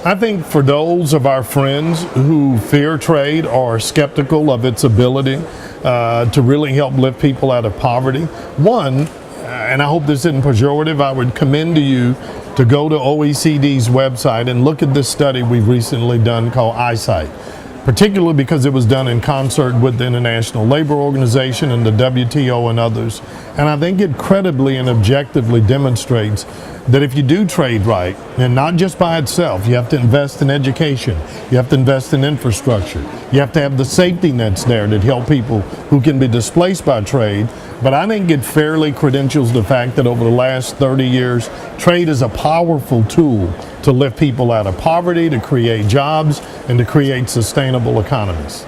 I think for those of our friends who fear trade or are skeptical of its ability to really help lift people out of poverty, one, and I hope this isn't pejorative, I would commend to you to go to OECD's website and look at this study we've recently done called Eyesight, particularly because it was done in concert with the International Labor Organization and the WTO and others. And I think it credibly and objectively demonstrates that if you do trade right, and not just by itself, you have to invest in education, you have to invest in infrastructure, you have to have the safety nets there that help people who can be displaced by trade. But I think it fairly credentials the fact that over the last 30 years, trade is a powerful tool to lift people out of poverty, to create jobs, and to create sustainable economies.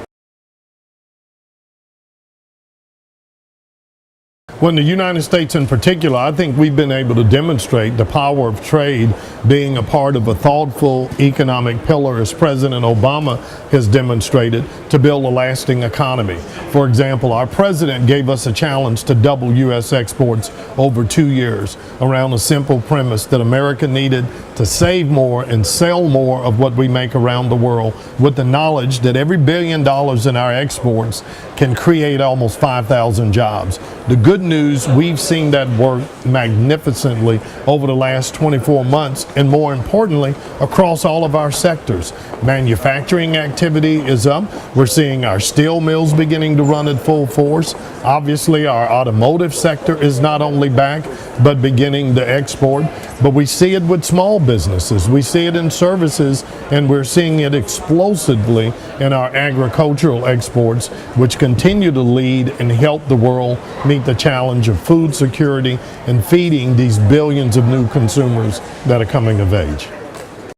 Well, in the United States in particular, I think we've been able to demonstrate the power of trade being a part of a thoughtful economic pillar, as President Obama has demonstrated, to build a lasting economy. For example, our president gave us a challenge to double U.S. exports over 2 years around a simple premise that America needed to save more and sell more of what we make around the world, with the knowledge that every $1 billion in our exports can create almost 5,000 jobs. The good news, we've seen that work magnificently over the last 24 months, and more importantly, across all of our sectors. Manufacturing activity is up. We're seeing our steel mills beginning to run at full force. Obviously, our automotive sector is not only back, but beginning to export. But we see it with small businesses. We see it in services, and we're seeing it explosively in our agricultural exports, which continue to lead and help the world meet the challenge of food security and feeding these billions of new consumers that are coming of age.